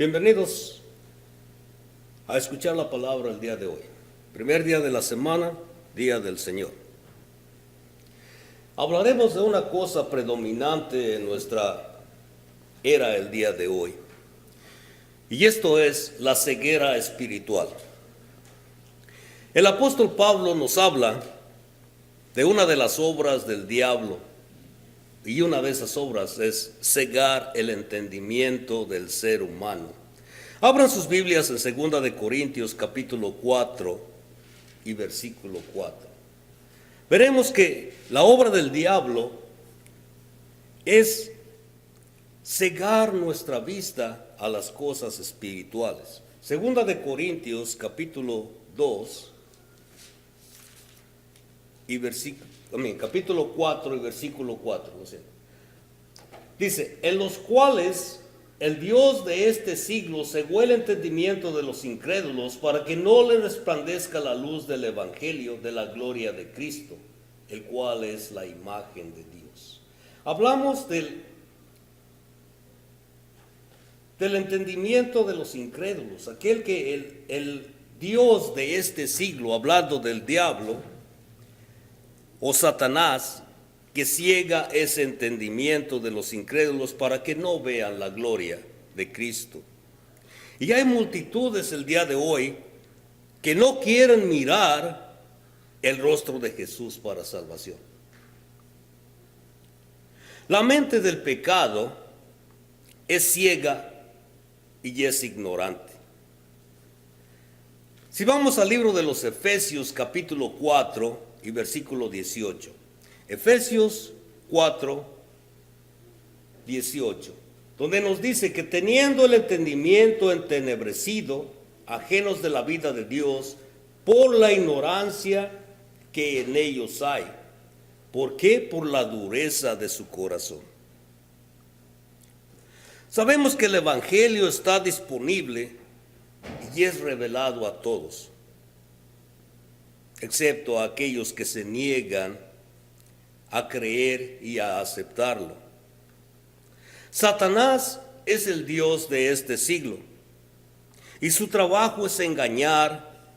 Bienvenidos a escuchar la palabra el día de hoy. Primer día de la semana, día del Señor. Hablaremos de una cosa predominante en nuestra era el día de hoy. Y esto es la ceguera espiritual. El apóstol Pablo nos habla de una de las obras del diablo. Y una de esas obras es cegar el entendimiento del ser humano. Abran sus Biblias en 2 de Corintios capítulo 4 y versículo 4. Veremos que la obra del diablo es cegar nuestra vista a las cosas espirituales. 2 de Corintios capítulo 2 y capítulo 4 y versículo 4. Dice, en los cuales el Dios de este siglo cegó el entendimiento de los incrédulos para que no les resplandezca la luz del evangelio de la gloria de Cristo, el cual es la imagen de Dios. Hablamos del entendimiento de los incrédulos, aquel que el Dios de este siglo, hablando del diablo, o Satanás, que ciega ese entendimiento de los incrédulos para que no vean la gloria de Cristo. Y hay multitudes el día de hoy que no quieren mirar el rostro de Jesús para salvación. La mente del pecado es ciega y es ignorante. Si vamos al libro de los Efesios capítulo 4 y versículo 18. Efesios 4, 18, donde nos dice que teniendo el entendimiento entenebrecido, ajenos de la vida de Dios, por la ignorancia que en ellos hay. ¿Por qué? Por la dureza de su corazón. Sabemos que el Evangelio está disponible y es revelado a todos, excepto a aquellos que se niegan a creer y a aceptarlo. Satanás es el Dios de este siglo y su trabajo es engañar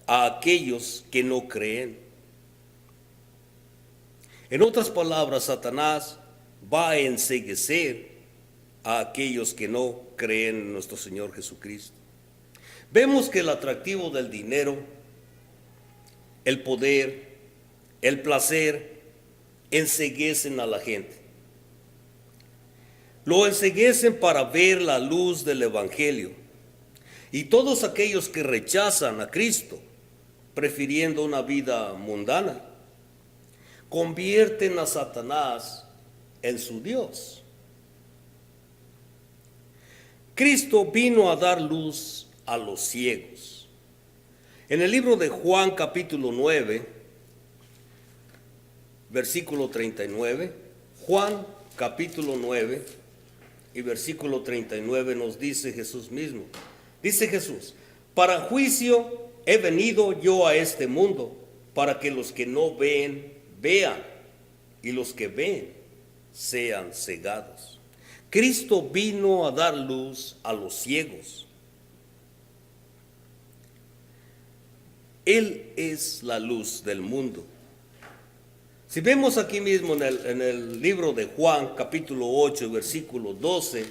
a aquellos que no creen. En otras palabras, Satanás va a enceguecer a aquellos que no creen en nuestro Señor Jesucristo. Vemos que el atractivo del dinero, el poder, el placer, enceguecen a la gente. Lo enceguecen para ver la luz del Evangelio. Y todos aquellos que rechazan a Cristo, prefiriendo una vida mundana, convierten a Satanás en su Dios. Cristo vino a dar luz a los ciegos. En el libro de Juan capítulo 9, versículo 39, Juan capítulo 9 y versículo 39 nos dice Jesús mismo. Dice Jesús, para juicio he venido yo a este mundo, para que los que no ven, vean, y los que ven, sean cegados. Cristo vino a dar luz a los ciegos. Él es la luz del mundo. Si vemos aquí mismo en el libro de Juan, capítulo 8, versículo 12,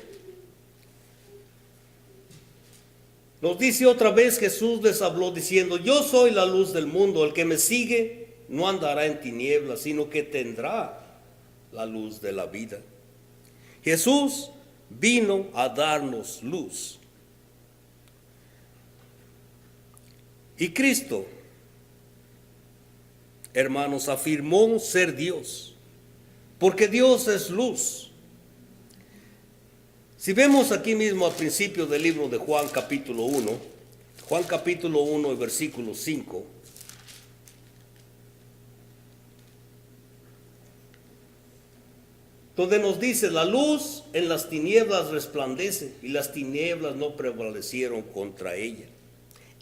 nos dice otra vez Jesús les habló diciendo, yo soy la luz del mundo, el que me sigue no andará en tinieblas, sino que tendrá la luz de la vida. Jesús vino a darnos luz. Y Cristo, hermanos, afirmó ser Dios, porque Dios es luz. Si vemos aquí mismo al principio del libro de Juan capítulo 1, Juan capítulo 1 y versículo 5, donde nos dice, la luz en las tinieblas resplandece y las tinieblas no prevalecieron contra ella.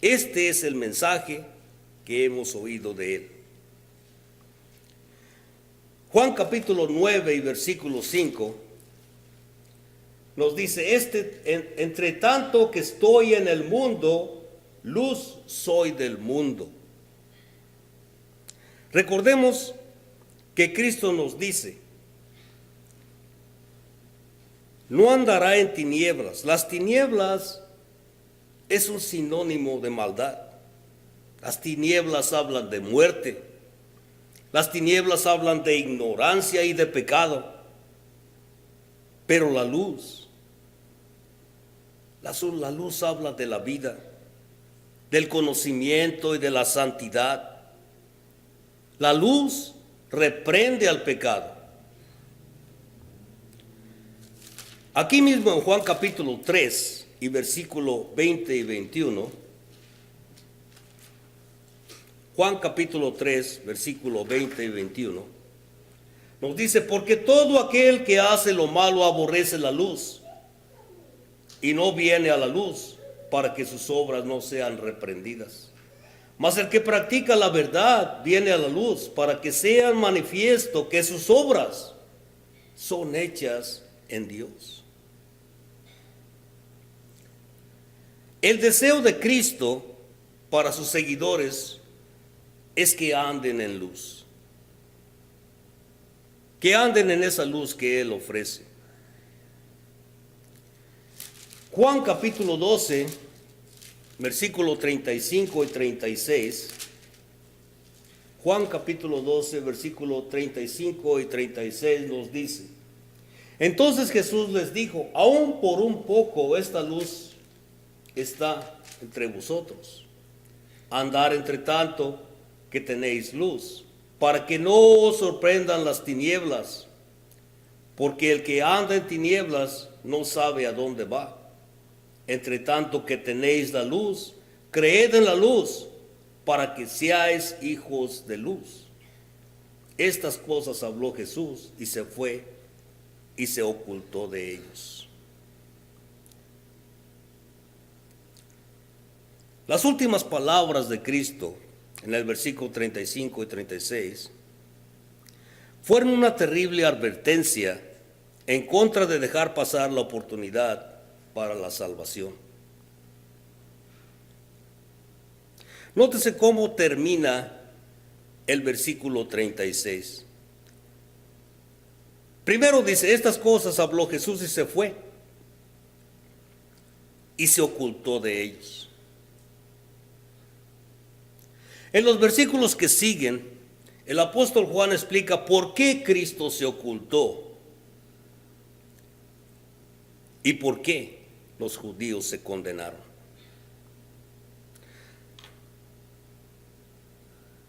Este es el mensaje que hemos oído de él. Juan capítulo 9 y versículo 5 nos dice, entre tanto que estoy en el mundo, luz soy del mundo. Recordemos que Cristo nos dice, no andará en tinieblas. Las tinieblas es un sinónimo de maldad. Las tinieblas hablan de muerte. Las tinieblas hablan de ignorancia y de pecado. Pero la luz habla de la vida, del conocimiento y de la santidad. La luz reprende al pecado. Aquí mismo en Juan capítulo 3 y versículo 20 y 21, Juan capítulo 3, versículo 20 y 21, nos dice, porque todo aquel que hace lo malo aborrece la luz y no viene a la luz para que sus obras no sean reprendidas. Mas el que practica la verdad viene a la luz para que sean manifiesto que sus obras son hechas en Dios. El deseo de Cristo para sus seguidores es que anden en luz, que anden en esa luz que Él ofrece. Juan capítulo 12, versículo 35 y 36. Juan capítulo 12, versículo 35 y 36 nos dice, entonces Jesús les dijo, aún por un poco esta luz está entre vosotros. Andar entre tanto que tenéis luz, para que no os sorprendan las tinieblas, porque el que anda en tinieblas no sabe a dónde va. Entre tanto que tenéis la luz, creed en la luz, para que seáis hijos de luz. Estas cosas habló Jesús y se fue y se ocultó de ellos. Las últimas palabras de Cristo en el versículo 35 y 36 fueron una terrible advertencia en contra de dejar pasar la oportunidad para la salvación. Nótese cómo termina el versículo 36. Primero dice, estas cosas habló Jesús y se fue y se ocultó de ellos. En los versículos que siguen, el apóstol Juan explica por qué Cristo se ocultó y por qué los judíos se condenaron.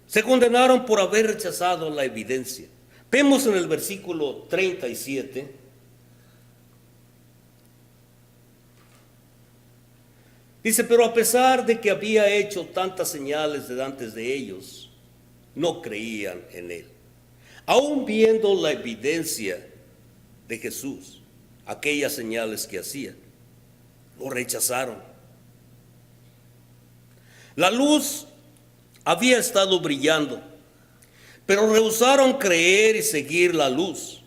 Se condenaron por haber rechazado la evidencia. Vemos en el versículo 37, dice, pero a pesar de que había hecho tantas señales delante de ellos, no creían en él. Aún viendo la evidencia de Jesús, aquellas señales que hacía, lo rechazaron. La luz había estado brillando, pero rehusaron creer y seguir la luz.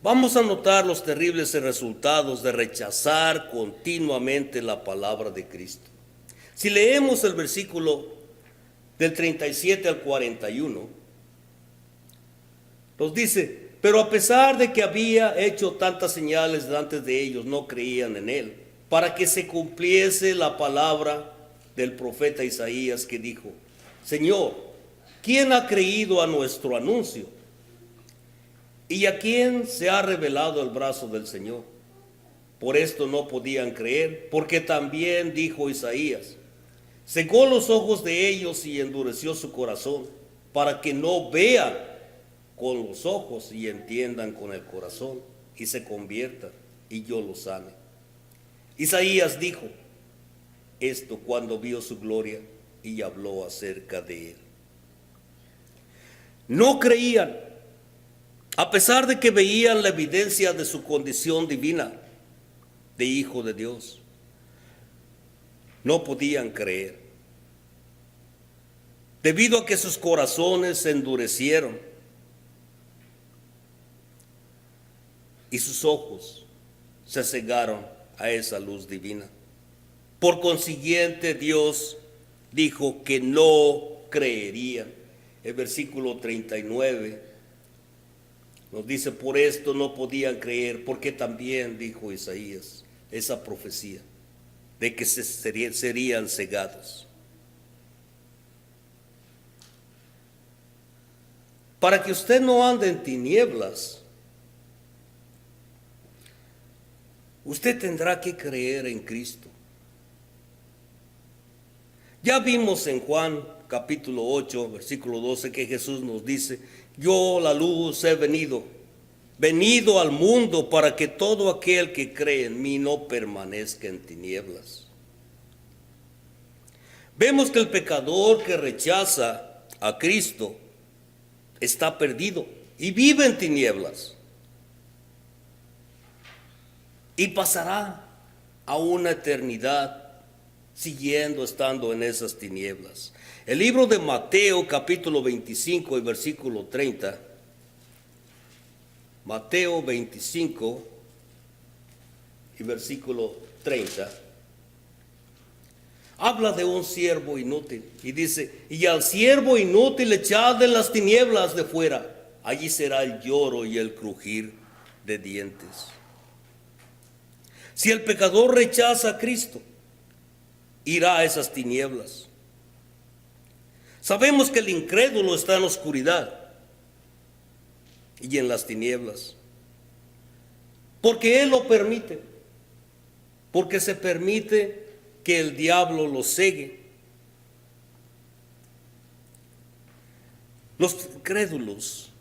Vamos a notar los terribles resultados de rechazar continuamente la palabra de Cristo. Si leemos el versículo del 37 al 41, nos dice, pero a pesar de que había hecho tantas señales delante de ellos, no creían en él, para que se cumpliese la palabra del profeta Isaías que dijo, Señor, ¿quién ha creído a nuestro anuncio? ¿Y a quién se ha revelado el brazo del Señor? Por esto no podían creer, porque también dijo Isaías, cegó los ojos de ellos y endureció su corazón, para que no vean con los ojos y entiendan con el corazón, y se conviertan, y yo los sane. Isaías dijo esto cuando vio su gloria y habló acerca de él. No creían, a pesar de que veían la evidencia de su condición divina, de hijo de Dios. No podían creer, debido a que sus corazones se endurecieron y sus ojos se cegaron a esa luz divina. Por consiguiente, Dios dijo que no creerían. El versículo 39 nos dice, por esto no podían creer, porque también dijo Isaías esa profecía de que serían cegados. Para que usted no ande en tinieblas, usted tendrá que creer en Cristo. Ya vimos en Juan capítulo 8, versículo 12, que Jesús nos dice, yo la luz he venido al mundo para que todo aquel que cree en mí no permanezca en tinieblas. Vemos que el pecador que rechaza a Cristo está perdido y vive en tinieblas. Y pasará a una eternidad estando en esas tinieblas. El libro de Mateo capítulo 25 y versículo 30. Mateo 25 y versículo 30. Habla de un siervo inútil y dice, y al siervo inútil echad en las tinieblas de fuera, allí será el lloro y el crujir de dientes. Si el pecador rechaza a Cristo, irá a esas tinieblas. Sabemos que el incrédulo está en la oscuridad y en las tinieblas, porque Él lo permite, porque se permite que el diablo lo cegue. Los incrédulos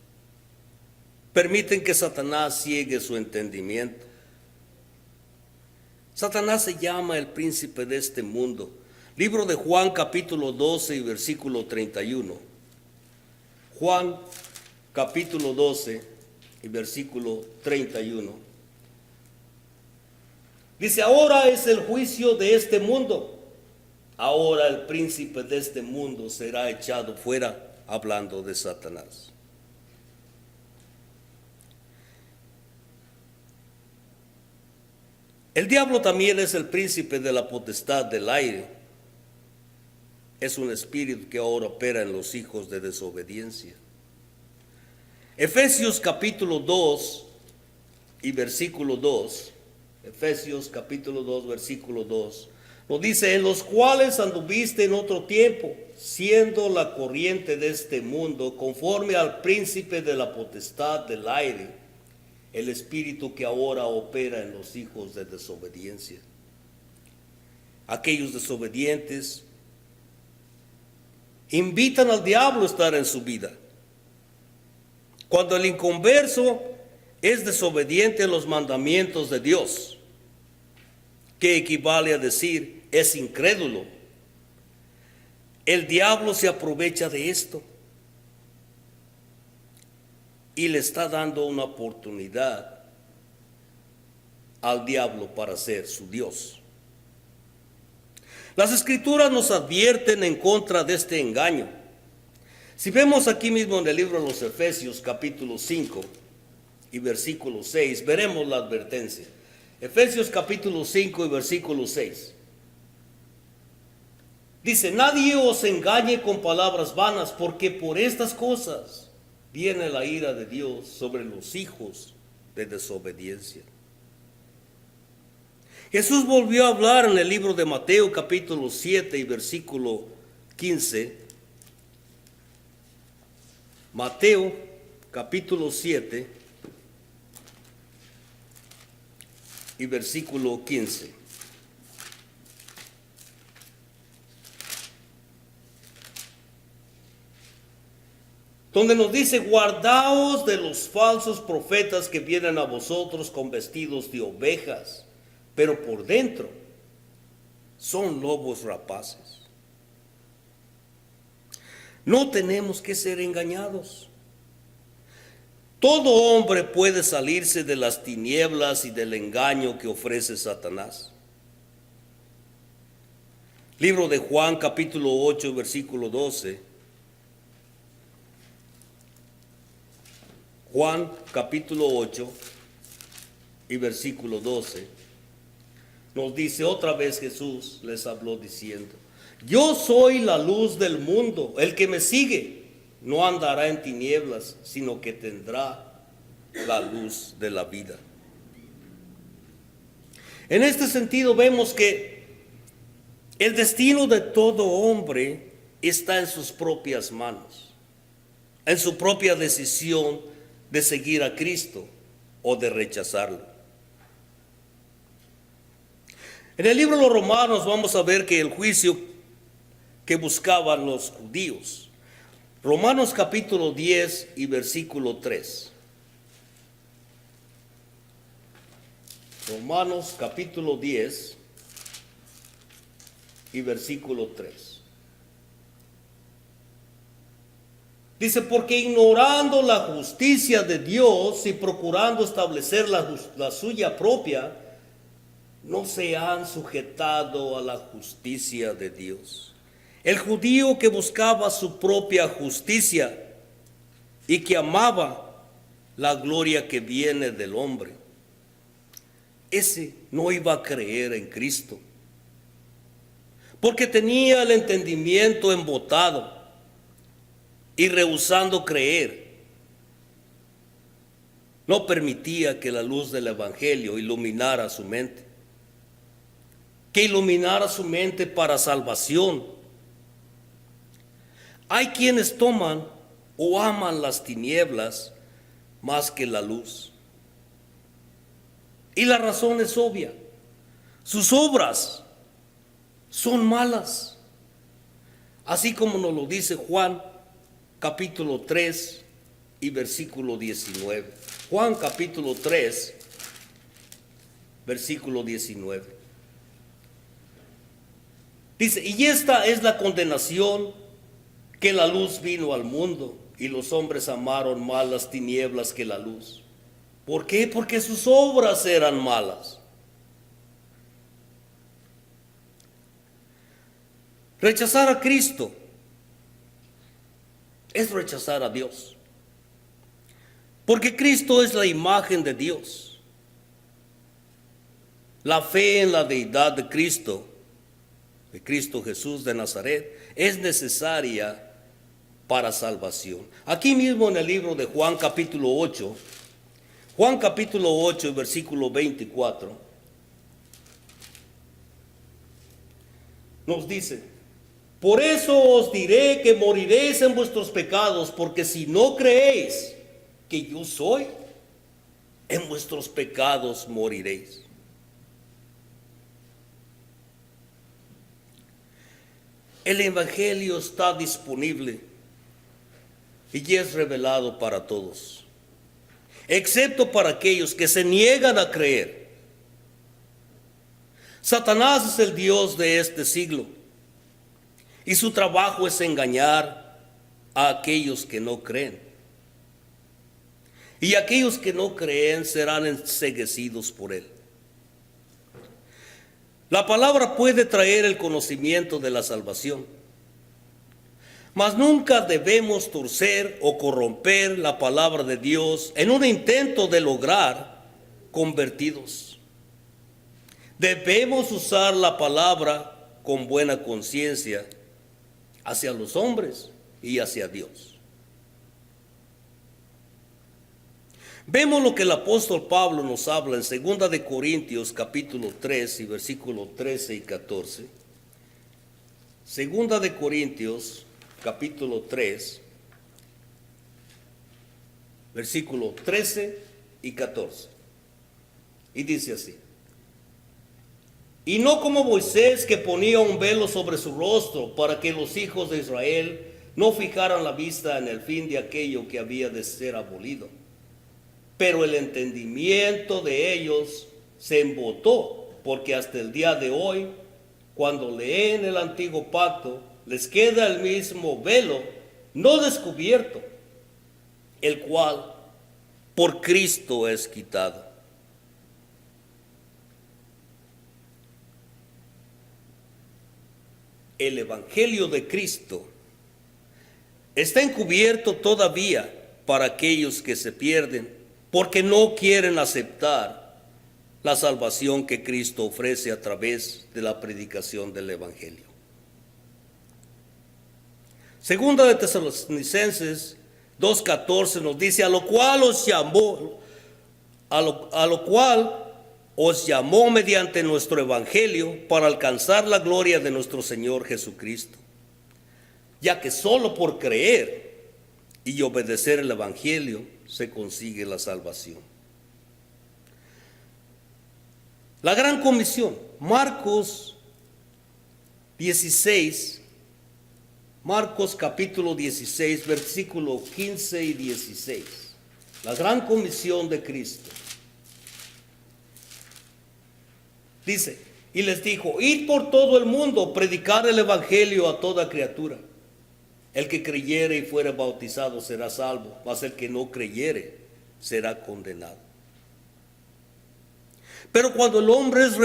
permiten que Satanás ciegue su entendimiento. Satanás se llama el príncipe de este mundo. Libro de Juan capítulo 12 y versículo 31. Juan capítulo 12 y versículo 31. Dice, ahora es el juicio de este mundo. Ahora el príncipe de este mundo será echado fuera, hablando de Satanás. El diablo también es el príncipe de la potestad del aire. Es un espíritu que ahora opera en los hijos de desobediencia. Efesios capítulo 2 y versículo 2. Efesios capítulo 2, versículo 2. Nos dice, en los cuales anduviste en otro tiempo, siendo la corriente de este mundo, conforme al príncipe de la potestad del aire, el espíritu que ahora opera en los hijos de desobediencia. Aquellos desobedientes invitan al diablo a estar en su vida. Cuando el inconverso es desobediente a los mandamientos de Dios, que equivale a decir es incrédulo, el diablo se aprovecha de esto y le está dando una oportunidad al diablo para ser su Dios. Las Escrituras nos advierten en contra de este engaño. Si vemos aquí mismo en el libro de los Efesios capítulo 5 y versículo 6, veremos la advertencia. Efesios capítulo 5 y versículo 6. Dice, nadie os engañe con palabras vanas, porque por estas cosas viene la ira de Dios sobre los hijos de desobediencia. Jesús volvió a hablar en el libro de Mateo capítulo 7 y versículo 15. Mateo capítulo 7 y versículo 15. Donde nos dice, guardaos de los falsos profetas que vienen a vosotros con vestidos de ovejas, pero por dentro son lobos rapaces. No tenemos que ser engañados. Todo hombre puede salirse de las tinieblas y del engaño que ofrece Satanás. Libro de Juan capítulo 8 versículo 12. Juan capítulo 8 y versículo 12, nos dice otra vez Jesús les habló diciendo: yo soy la luz del mundo, el que me sigue no andará en tinieblas, sino que tendrá la luz de la vida. En este sentido vemos que el destino de todo hombre está en sus propias manos, en su propia decisión de seguir a Cristo o de rechazarlo. En el libro de los Romanos vamos a ver que el juicio que buscaban los judíos, Romanos capítulo 10 y versículo 3. Romanos capítulo 10 y versículo 3. Dice: porque ignorando la justicia de Dios y procurando establecer la suya propia, no se han sujetado a la justicia de Dios. El judío que buscaba su propia justicia y que amaba la gloria que viene del hombre, ese no iba a creer en Cristo, porque tenía el entendimiento embotado y rehusando creer, no permitía que la luz del Evangelio iluminara su mente, que iluminara su mente para salvación. Hay quienes toman o aman las tinieblas más que la luz. Y la razón es obvia: sus obras son malas, así como nos lo dice Juan capítulo 3 y versículo 19. Juan capítulo 3, versículo 19. Dice: y esta es la condenación, que la luz vino al mundo, y los hombres amaron más las tinieblas que la luz. ¿Por qué? Porque sus obras eran malas. Rechazar a Cristo es rechazar a Dios, porque Cristo es la imagen de Dios. La fe en la deidad de Cristo Jesús de Nazaret, es necesaria para salvación. Aquí mismo en el libro de Juan capítulo 8, Juan capítulo 8 y versículo 24, nos dice: por eso os diré que moriréis en vuestros pecados, porque si no creéis que yo soy, en vuestros pecados moriréis. El Evangelio está disponible y es revelado para todos, excepto para aquellos que se niegan a creer. Satanás es el dios de este siglo y su trabajo es engañar a aquellos que no creen. Y aquellos que no creen serán enceguecidos por él. La palabra puede traer el conocimiento de la salvación, mas nunca debemos torcer o corromper la palabra de Dios en un intento de lograr convertidos. Debemos usar la palabra con buena conciencia hacia los hombres y hacia Dios. Vemos lo que el apóstol Pablo nos habla en 2 de Corintios capítulo 3 y versículo 13 y 14. 2 de Corintios capítulo 3, versículo 13 y 14. Y dice así: y no como Moisés, que ponía un velo sobre su rostro para que los hijos de Israel no fijaran la vista en el fin de aquello que había de ser abolido. Pero el entendimiento de ellos se embotó, porque hasta el día de hoy, cuando leen el antiguo pacto, les queda el mismo velo no descubierto, el cual por Cristo es quitado. El Evangelio de Cristo está encubierto todavía para aquellos que se pierden, porque no quieren aceptar la salvación que Cristo ofrece a través de la predicación del Evangelio. Segunda de Tesalonicenses 2:14 nos dice, a lo cual os llamó mediante nuestro Evangelio para alcanzar la gloria de nuestro Señor Jesucristo, ya que solo por creer y obedecer el Evangelio se consigue la salvación. La gran comisión, Marcos capítulo 16, versículo 15 y 16. La gran comisión de Cristo. Dice, y les dijo, id por todo el mundo, predicar el Evangelio a toda criatura. El que creyere y fuere bautizado será salvo, mas el que no creyere será condenado. Pero cuando el hombre es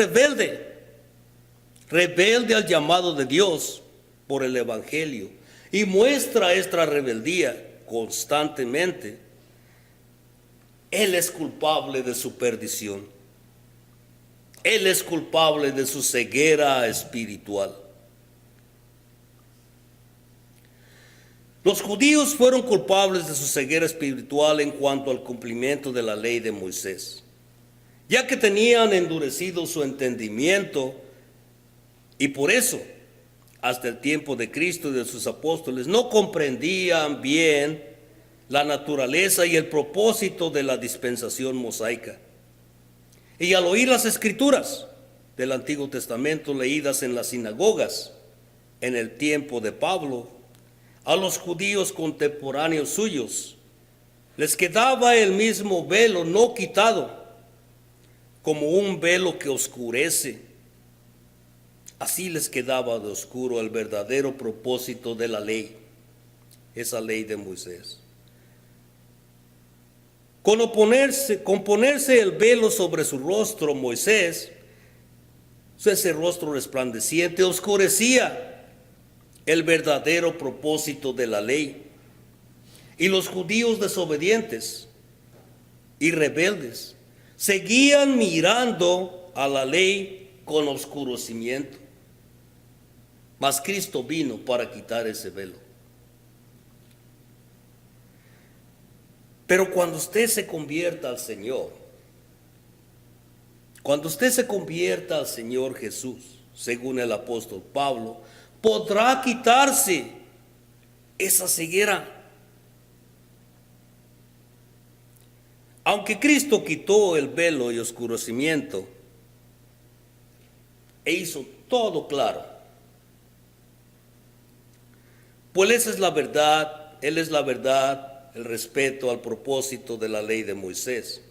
rebelde al llamado de Dios por el Evangelio, y muestra esta rebeldía constantemente, él es culpable de su perdición. Él es culpable de su ceguera espiritual. Los judíos fueron culpables de su ceguera espiritual en cuanto al cumplimiento de la ley de Moisés, ya que tenían endurecido su entendimiento, y por eso, hasta el tiempo de Cristo y de sus apóstoles, no comprendían bien la naturaleza y el propósito de la dispensación mosaica. Y al oír las escrituras del Antiguo Testamento leídas en las sinagogas en el tiempo de Pablo, a los judíos contemporáneos suyos les quedaba el mismo velo no quitado, como un velo que oscurece. Así les quedaba de oscuro el verdadero propósito de la ley, esa ley de Moisés. Con ponerse el velo sobre su rostro, Moisés, ese rostro resplandeciente, oscurecía el verdadero propósito de la ley. Y los judíos desobedientes y rebeldes seguían mirando a la ley con oscurecimiento. Mas Cristo vino para quitar ese velo. Pero cuando usted se convierta al Señor, cuando usted se convierta al Señor Jesús, según el apóstol Pablo, podrá quitarse esa ceguera. Aunque Cristo quitó el velo y oscurecimiento e hizo todo claro, pues esa es la verdad, Él es la verdad, el respeto al propósito de la ley de Moisés.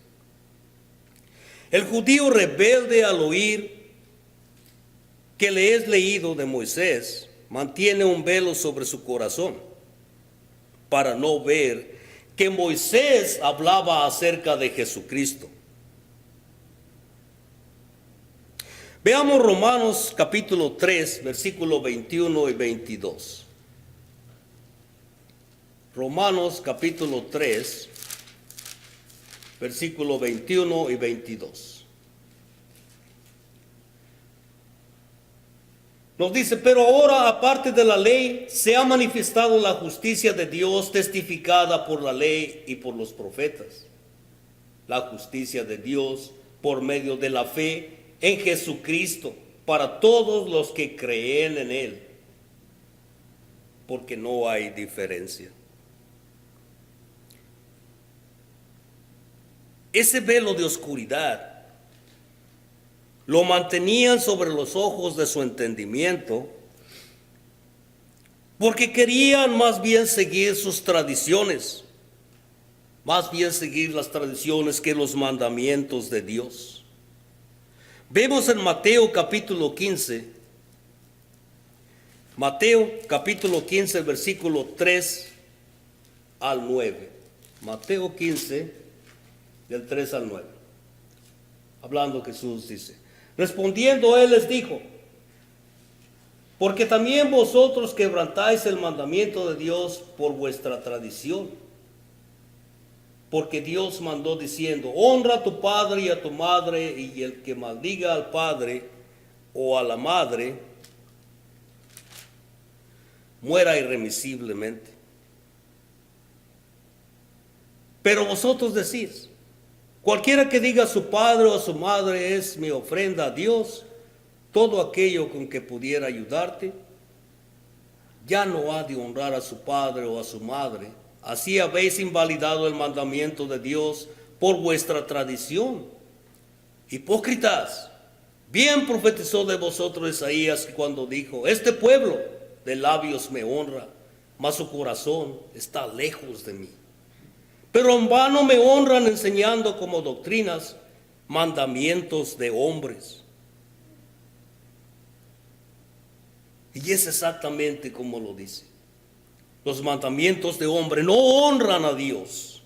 El judío rebelde, al oír que le es leído de Moisés, mantiene un velo sobre su corazón para no ver que Moisés hablaba acerca de Jesucristo. Veamos Romanos capítulo 3, versículo 21 y 22. Romanos capítulo 3, versículo 21 y 22. Nos dice, pero ahora aparte de la ley se ha manifestado la justicia de Dios testificada por la ley y por los profetas. La justicia de Dios por medio de la fe en Jesucristo para todos los que creen en Él, porque no hay diferencia. Ese velo de oscuridad lo mantenían sobre los ojos de su entendimiento, porque querían más bien seguir sus tradiciones, más bien seguir las tradiciones que los mandamientos de Dios. Vemos en Mateo capítulo 15, versículo 3 al 9. Mateo 15, del 3 al 9. Hablando Jesús dice, respondiendo él les dijo, porque también vosotros quebrantáis el mandamiento de Dios por vuestra tradición. porque Dios mandó diciendo, honra a tu padre y a tu madre, y el que maldiga al padre o a la madre, muera irremisiblemente. Pero vosotros decís, cualquiera que diga a su padre o a su madre es mi ofrenda a Dios, todo aquello con que pudiera ayudarte, ya no ha de honrar a su padre o a su madre. Así habéis invalidado el mandamiento de Dios por vuestra tradición. Hipócritas, bien profetizó de vosotros Isaías cuando dijo, este pueblo de labios me honra, mas su corazón está lejos de mí. Pero en vano me honran enseñando como doctrinas mandamientos de hombres. Y es exactamente como lo dice. Los mandamientos de hombre no honran a Dios.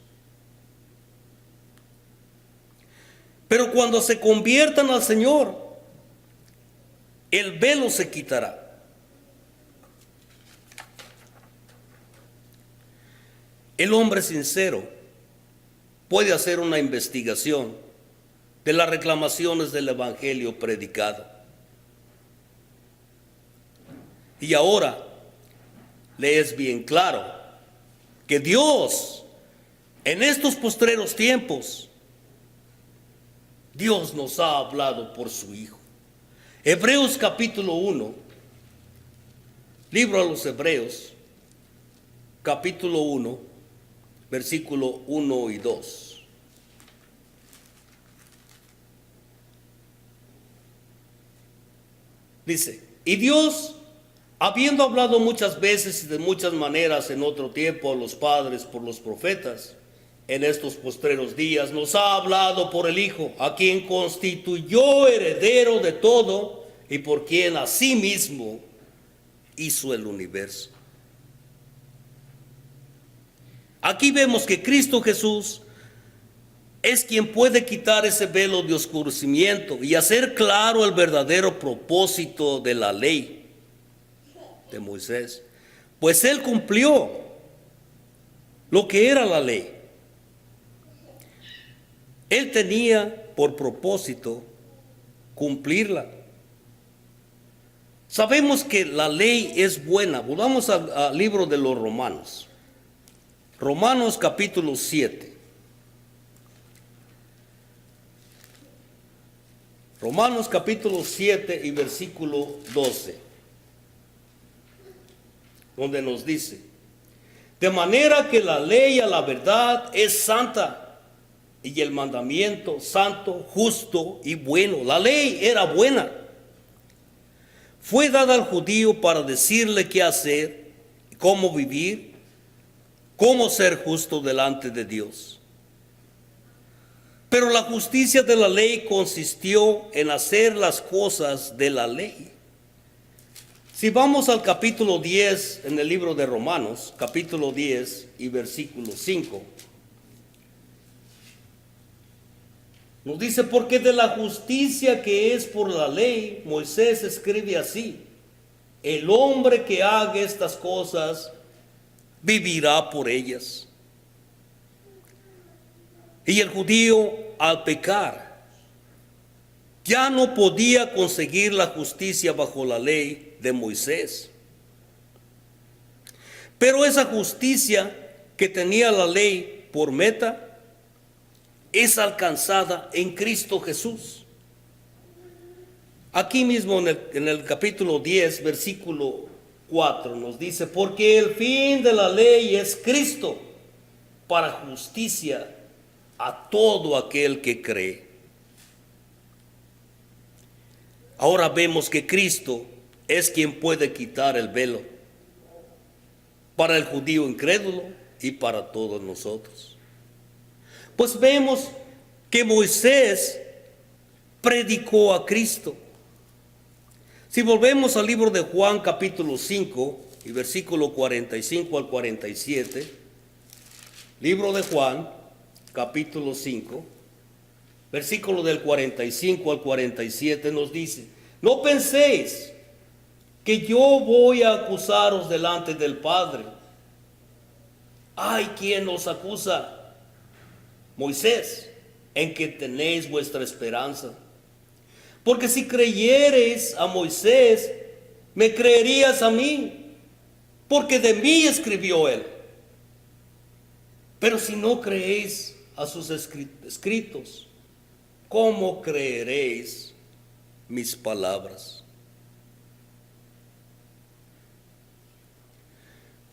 Pero cuando se conviertan al Señor, el velo se quitará. El hombre sincero puede hacer una investigación de las reclamaciones del evangelio predicado. Y ahora le es bien claro que Dios, en estos postreros tiempos, Dios nos ha hablado por su Hijo. Hebreos capítulo 1, libro a los Hebreos, capítulo 1, versículo 1 y 2. Dice, y Dios, habiendo hablado muchas veces y de muchas maneras en otro tiempo a los padres por los profetas, en estos postreros días nos ha hablado por el Hijo, a quien constituyó heredero de todo y por quien asimismo hizo el universo. Aquí vemos que Cristo Jesús es quien puede quitar ese velo de oscurecimiento y hacer claro el verdadero propósito de la ley de Moisés, pues él cumplió lo que era la ley. Él tenía por propósito cumplirla. Sabemos que la ley es buena. Volvamos al libro de los Romanos. Romanos capítulo 7. Romanos capítulo 7 y versículo 12. Donde nos dice, de manera que la ley a la verdad es santa y el mandamiento santo, justo y bueno. La ley era buena. Fue dada al judío para decirle qué hacer, cómo vivir, cómo ser justo delante de Dios. Pero la justicia de la ley consistió en hacer las cosas de la ley. Si vamos al capítulo 10 en el libro de Romanos, capítulo 10 y versículo 5, nos dice, porque de la justicia que es por la ley, Moisés escribe así, el hombre que haga estas cosas vivirá por ellas. Y el judío, al pecar, ya no podía conseguir la justicia bajo la ley de Moisés. Pero esa justicia que tenía la ley por meta es alcanzada en Cristo Jesús. Aquí mismo en el capítulo 10, versículo 4 nos dice, porque el fin de la ley es Cristo para justicia a todo aquel que cree. Ahora vemos que Cristo es quien puede quitar el velo para el judío incrédulo y para todos nosotros. Pues vemos que Moisés predicó a Cristo. Si volvemos al libro de Juan capítulo 5 y versículo 45 al 47, libro de Juan capítulo 5, versículo del 45 al 47 nos dice, no penséis que yo voy a acusaros delante del Padre. Hay quien os acusa, Moisés, en que tenéis vuestra esperanza. Porque si creyereis a Moisés, me creerías a mí, porque de mí escribió él. Pero si no creéis a sus escritos, ¿cómo creeréis mis palabras?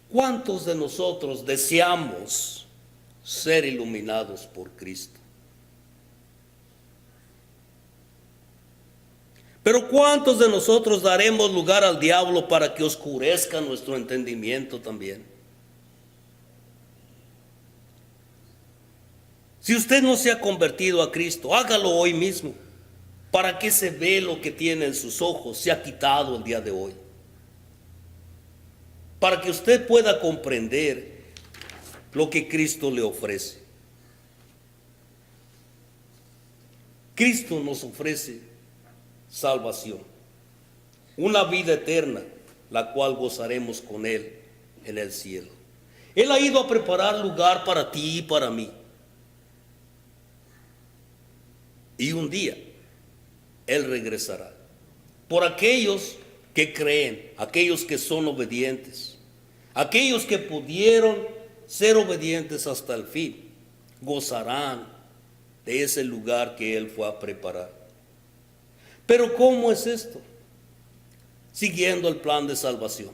¿Cuántos de nosotros deseamos ser iluminados por Cristo? Pero ¿cuántos de nosotros daremos lugar al diablo para que oscurezca nuestro entendimiento también? Si usted no se ha convertido a Cristo, hágalo hoy mismo, para que ese velo que tiene en sus ojos sea quitado el día de hoy. Para que usted pueda comprender lo que Cristo le ofrece. Cristo nos ofrece salvación, una vida eterna, la cual gozaremos con Él en el cielo. Él ha ido a preparar lugar para ti y para mí. Y un día Él regresará por aquellos que creen, aquellos que son obedientes, aquellos que pudieron ser obedientes hasta el fin, gozarán de ese lugar que Él fue a preparar. Pero ¿cómo es esto? Siguiendo el plan de salvación.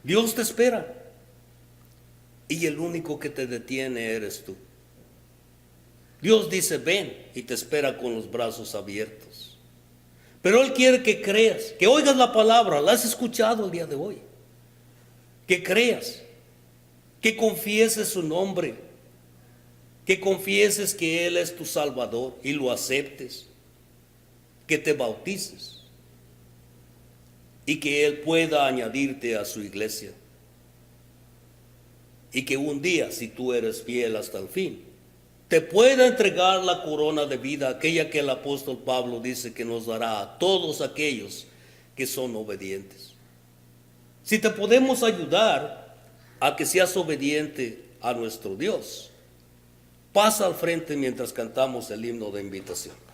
Dios te espera y el único que te detiene eres tú. Dios dice ven y te espera con los brazos abiertos. Pero Él quiere que creas, que oigas la palabra, la has escuchado el día de hoy. Que creas, que confieses su nombre, que confieses que Él es tu Salvador y lo aceptes. Que te bautices y que Él pueda añadirte a su iglesia. Y que un día, si tú eres fiel hasta el fin, te pueda entregar la corona de vida, aquella que el apóstol Pablo dice que nos dará a todos aquellos que son obedientes. Si te podemos ayudar a que seas obediente a nuestro Dios, pasa al frente mientras cantamos el himno de invitación.